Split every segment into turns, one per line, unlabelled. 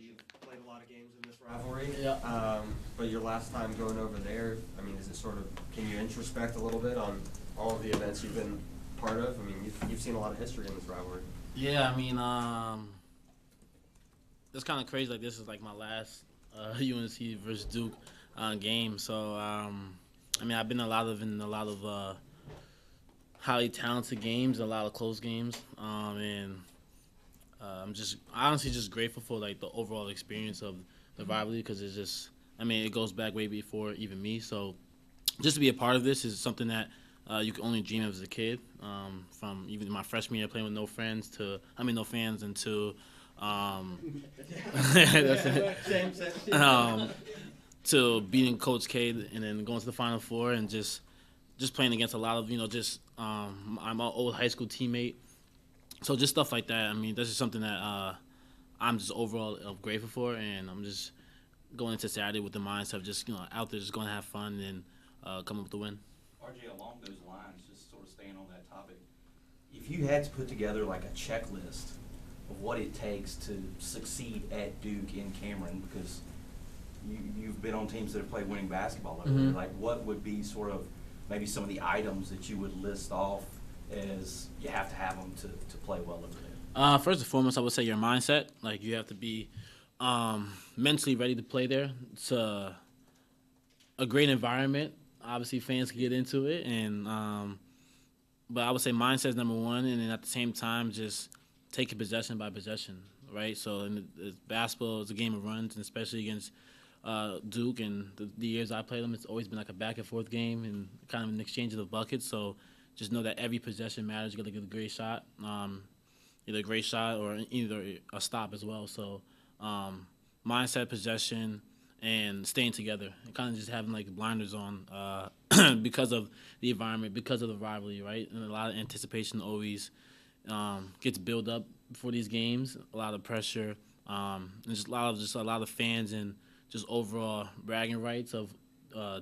you've played a lot of games in this rivalry.
Yeah.
But your last time going over there, I mean, is it sort of, can you introspect a little bit on all of the events you've been part of? I mean, you've seen a lot of history in this rivalry.
Yeah, I mean, it's kind of crazy. Like, this is like my last UNC versus Duke game. So, I mean, I've been in a lot of highly talented games, a lot of close games, and I'm just honestly just grateful for like the overall experience of the rivalry, because it's just, I mean, it goes back way before even me. So, just to be a part of this is something that you can only dream of as a kid. From even my freshman year playing with no fans, until that's it. To beating Coach K and then going to the Final Four and just playing against a lot of, I'm an old high school teammate. So just stuff like that. I mean, that's just something that I'm just overall grateful for, and I'm just going into Saturday with the mindset of just, out there just going to have fun and come up with the win.
RJ, along those lines, just sort of staying on that topic, if you had to put together like a checklist of what it takes to succeed at Duke in Cameron, because you've been on teams that have played winning basketball over there, like what would be sort of maybe some of the items that you would list off as you have to have them to play well over there?
First and foremost, I would say your mindset. Like, you have to be mentally ready to play there. It's a great environment. Obviously, fans can get into it, and but I would say mindset is number one, and then at the same time, just take it possession by possession, right? So, in basketball is a game of runs, and especially against Duke and the years I played them, it's always been like a back and forth game and kind of an exchange of the buckets. So, just know that every possession matters. You got to get a great shot, either a great shot or either a stop as well. So, mindset, possession, and staying together, and kind of just having like blinders on because of the environment, because of the rivalry, right? And a lot of anticipation always gets built up for these games, a lot of pressure, and just a lot of fans and just overall bragging rights of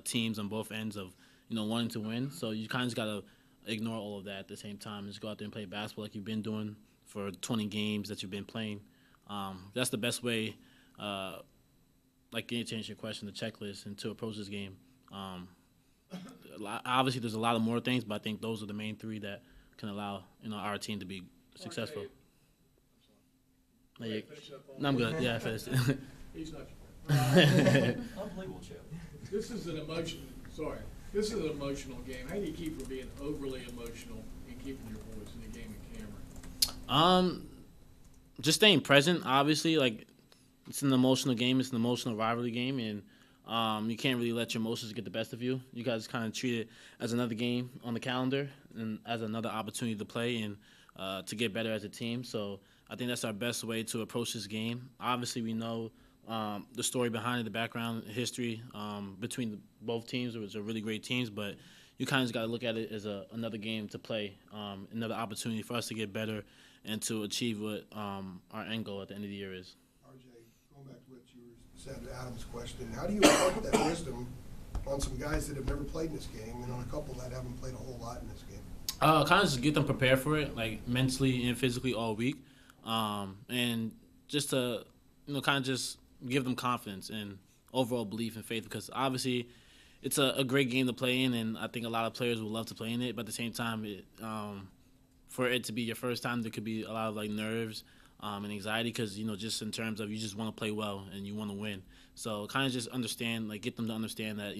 teams on both ends of wanting to win. So you kind of just gotta ignore all of that at the same time and just go out there and play basketball like you've been doing for 20 games that you've been playing. That's the best way. Like, to answer your question, the checklist, and to approach this game. Obviously, there's a lot of more things, but I think those are the main three that can allow our team to be successful. No, I'm good. Yeah, I finished.
He's not
Unbelievable, Chip.
This is an emotional game. How do you keep from being overly emotional and keeping your voice in the game of Cameron?
Just staying present. Obviously, like, it's an emotional game. It's an emotional rivalry game, and you can't really let your emotions get the best of you. You guys kind of treat it as another game on the calendar and as another opportunity to play and to get better as a team. So I think that's our best way to approach this game. Obviously, we know the story behind it, the background, history between both teams, which are really great teams, but you kind of just got to look at it as another game to play, another opportunity for us to get better and to achieve what our end goal at the end of the year is.
Going back to what you said, Adam's question, how do you impart that wisdom on some guys that have never played in this game and on a couple that haven't played a whole lot in this game?
Kind of just get them prepared for it, like mentally and physically all week, and just to kind of just give them confidence and overall belief and faith, because obviously it's a great game to play in, and I think a lot of players would love to play in it, but at the same time, for it to be your first time, there could be a lot of like nerves and anxiety, because just in terms of you just want to play well and you want to win. So kind of just understand, like, get them to understand that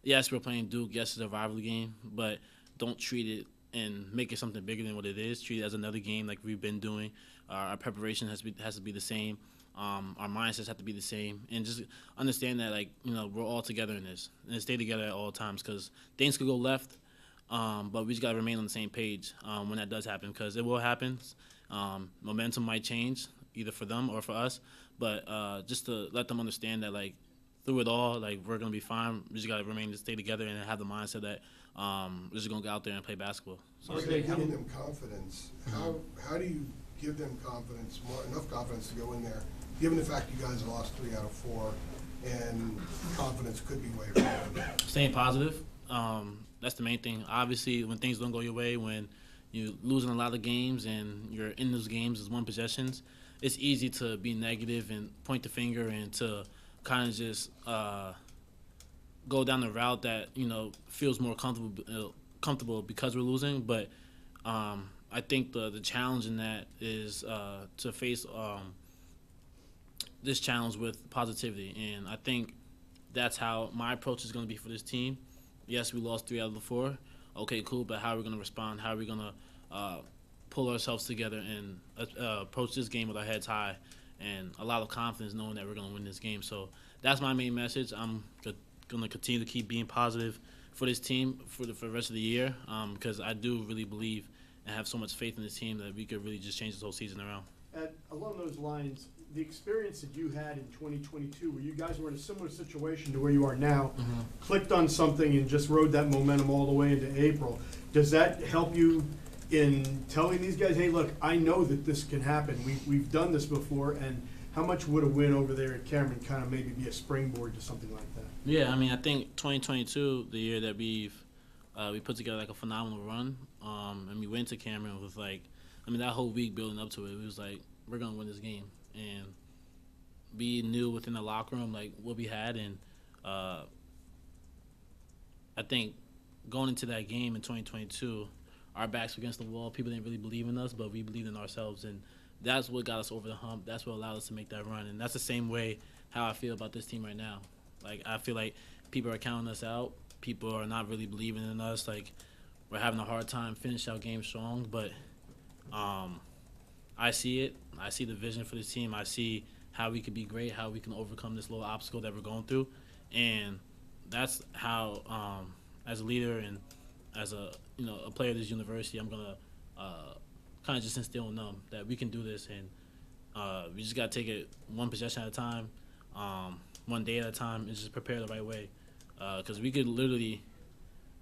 yes, we're playing Duke, yes, it's a rivalry game, but don't treat it and make it something bigger than what it is. Treat it as another game like we've been doing. Our preparation has to be the same. Our mindsets have to be the same, and just understand that we're all together in this, and stay together at all times, because things could go left, but we just got to remain on the same page when that does happen, because it will happen. Momentum might change either for them or for us, but just to let them understand that through it all, we're gonna be fine. We just gotta stay together and have the mindset that we're just gonna go out there and play basketball.
So giving them confidence, how do you give them confidence, enough confidence to go in there, given the fact you guys lost 3 out of 4, and confidence could be wavered?
Staying positive. That's the main thing. Obviously, when things don't go your way, when you're losing a lot of games and you're in those games as one possessions, it's easy to be negative and point the finger and to kind of just go down the route that feels more comfortable because we're losing. But I think the challenge in that is to face this challenge with positivity, and I think that's how my approach is going to be for this team. Yes, we lost 3 out of the 4. Okay, cool, but how are we going to respond? How are we going to pull ourselves together and approach this game with our heads high and a lot of confidence knowing that we're going to win this game? So that's my main message. I'm going to continue to keep being positive for this team for the rest of the year because I do really believe and have so much faith in this team that we could really just change this whole season around.
Along those lines, the experience that you had in 2022, where you guys were in a similar situation to where you are now, clicked on something and just rode that momentum all the way into April, does that help you in telling these guys, hey, look, I know that this can happen. We've done this before, and how much would a win over there at Cameron kind of maybe be a springboard to something like that?
Yeah, I mean, I think 2022, the year that we put together like a phenomenal run, and we went to Cameron with that whole week building up to it, it was like, we're going to win this game. And we knew within the locker room like what we had, and I think going into that game in 2022, our backs were against the wall. People didn't really believe in us, but we believed in ourselves, and that's what got us over the hump. That's what allowed us to make that run, and that's the same way how I feel about this team right now. Like, I feel like people are counting us out. People are not really believing in us. Like, we're having a hard time finishing our game strong, but I see it. I see the vision for this team. I see how we could be great, how we can overcome this little obstacle that we're going through. And that's how, as a leader and as a player of this university, I'm going to kind of just instill in them that we can do this. And we just got to take it one possession at a time, one day at a time, and just prepare the right way. Because we could literally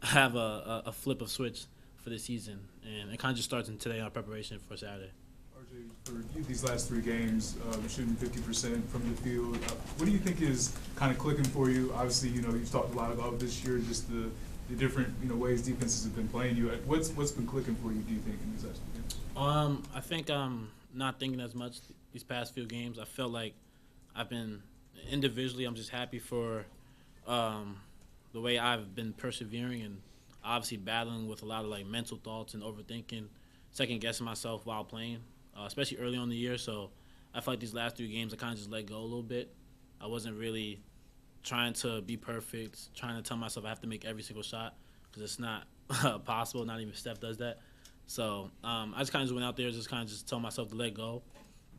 have a flip of switch for this season. And it kind of just starts in today, our preparation for Saturday.
For you, these last 3 games, shooting 50% from the field, what do you think is kind of clicking for you? Obviously, you've talked a lot about this year, just the different ways defenses have been playing you. What's been clicking for you, do you think, in these last 3 games?
I think I'm not thinking as much these past few games. I felt like I've been individually. I'm just happy for the way I've been persevering and obviously battling with a lot of mental thoughts and overthinking, second guessing myself while playing. Especially early on in the year. So I feel like these last 3 games I kind of just let go a little bit. I wasn't really trying to be perfect, trying to tell myself I have to make every single shot because it's not possible. Not even Steph does that. So I just kind of went out there just kind of just tell myself to let go,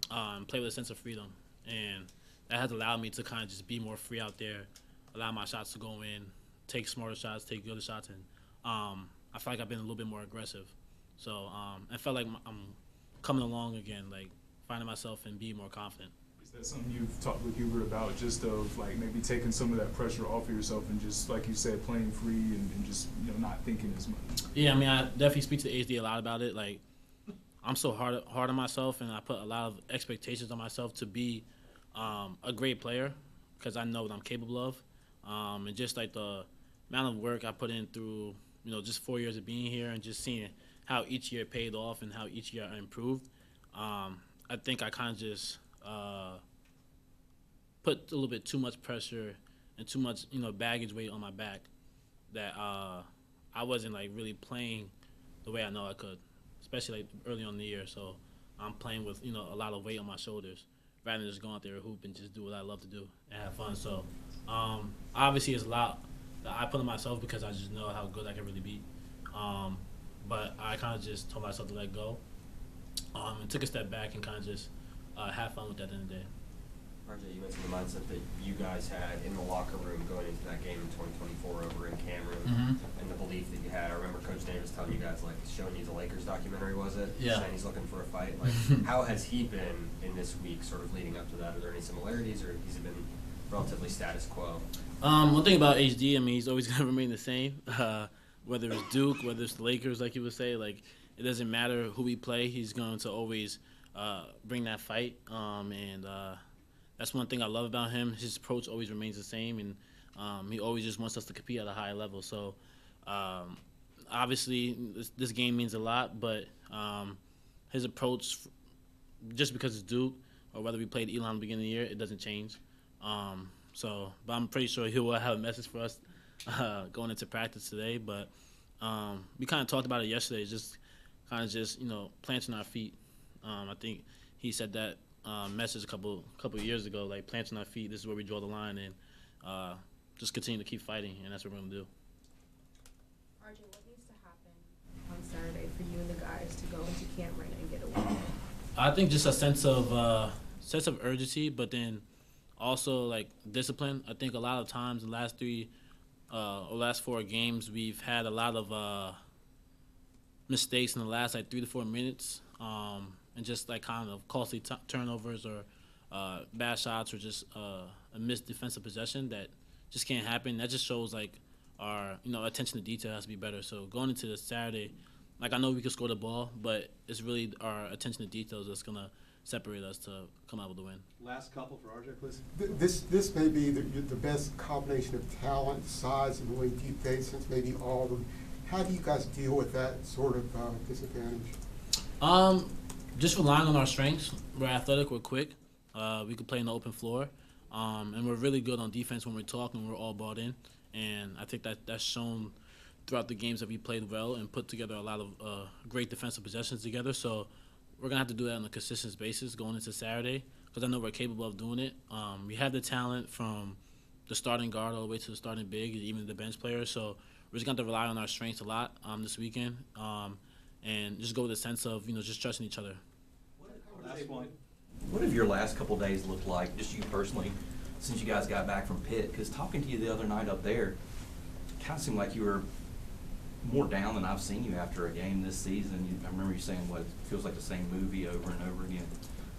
play with a sense of freedom. And that has allowed me to kind of just be more free out there, allow my shots to go in, take smarter shots, take good shots. And I feel like I've been a little bit more aggressive. So I felt like I'm coming along again, finding myself and being more confident.
Is that something you've talked with Hubert about, just of maybe taking some of that pressure off of yourself and just, like you said, playing free and just not thinking as much?
Yeah, I mean, I definitely speak to HD a lot about it. I'm so hard on myself, and I put a lot of expectations on myself to be a great player because I know what I'm capable of. And just the amount of work I put in through, just 4 years of being here and just seeing how each year paid off and how each year I improved. I think I kind of just put a little bit too much pressure and too much, baggage weight on my back that I wasn't really playing the way I know I could, especially early on in the year. So I'm playing with, a lot of weight on my shoulders rather than just go out there and hoop and just do what I love to do and have fun. So obviously it's a lot that I put on myself because I just know how good I can really be. But I kind of just told myself to let go and took a step back and kind of just have fun with that at the end of the day.
RJ, you mentioned the mindset that you guys had in the locker room going into that game in 2024 over in Cameron and the belief that you had. I remember Coach Davis telling you guys, showing you the Lakers documentary, was it?
Yeah.
Saying he's looking for a fight. How has he been in this week sort of leading up to that? Are there any similarities or has he been relatively status quo?
One thing about HD, I mean, he's always going to remain the same. Whether it's Duke, whether it's the Lakers, like you would say, it doesn't matter who we play. He's going to always bring that fight, and that's one thing I love about him. His approach always remains the same, and he always just wants us to compete at a high level. So, obviously, this game means a lot, but his approach, just because it's Duke, or whether we played Elon at the beginning of the year, it doesn't change. But I'm pretty sure he will have a message for us going into practice today. But we kind of talked about it yesterday, just planting our feet. I think he said that message a couple of years ago, like planting our feet. This is where we draw the line, and just continue to keep fighting, and that's what we're gonna do.
RJ, what needs to happen on Saturday for you and the guys to go into camp right now and get a win?
I think just a sense of urgency, but then also like discipline. I think a lot of times the last 4 games we've had a lot of mistakes in the last like 3 to 4 minutes, and just like kind of costly turnovers or bad shots or just a missed defensive possession that just can't happen. That just shows like our attention to detail has to be better. So going into this Saturday, like I know we can score the ball, but it's really our attention to details that's gonna separate us to come out with a win.
Last couple for RJ, please.
This may be the best combination of talent, size, and really deep base since maybe all of them. How do you guys deal with that sort of disadvantage?
Just relying on our strengths. We're athletic, we're quick. We can play in the open floor, and we're really good on defense when we're talking. We're all bought in, and I think that's shown throughout the games that we played well and put together a lot of great defensive possessions together. So we're gonna have to do that on a consistent basis going into Saturday because I know we're capable of doing it. We have the talent from the starting guard all the way to the starting big, even the bench players. So we're just going to rely on our strengths a lot this weekend, and just go with a sense of just trusting each other.
Last one. What have your last couple days looked like, just you personally, since you guys got back from Pitt? Because talking to you the other night up there, kind of seemed like you were more down than I've seen you after a game this season. I remember you saying what feels like the same movie over and over again.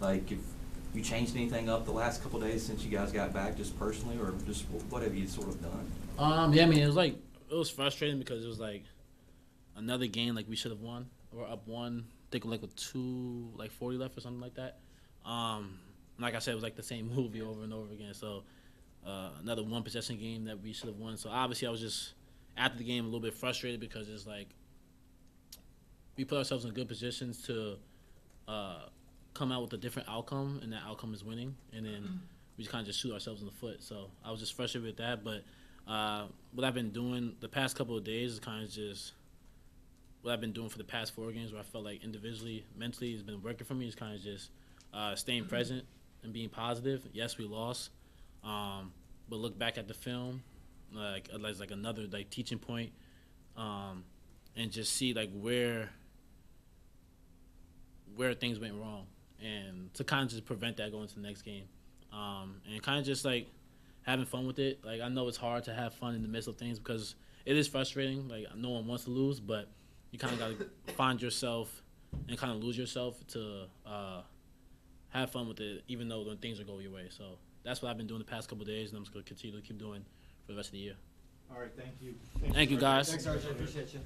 Like, if you changed anything up the last couple days since you guys got back, just personally, or just what have you sort of done?
Yeah, I mean, it was frustrating because it was like another game like we should have won. We're up 1, I think like with 2:40 left or something like that. Like I said, it was like the same movie over and over again. So another 1 possession game that we should have won. So obviously I was just after the game a little bit frustrated because it's like we put ourselves in good positions to come out with a different outcome, and that outcome is winning, and then we just kind of just shoot ourselves in the foot. So I was just frustrated with that, but what I've been doing the past couple of days is kind of just what I've been doing for the past 4 games, where I felt like individually, mentally, has been working for me. Is kind of just staying present and being positive. Yes, we lost, but look back at the film like as like another like teaching point, and just see like where things went wrong, and to kind of just prevent that going to the next game, and kind of just like having fun with it. Like I know it's hard to have fun in the midst of things because it is frustrating. Like no one wants to lose, but you kind of got to find yourself and kind of lose yourself to have fun with it, even though when things are going your way. So that's what I've been doing the past couple of days, and I'm just going to continue to keep doing for the rest of the year.
All right, thank you.
Thank you, guys.
Thanks, RJ. Appreciate you.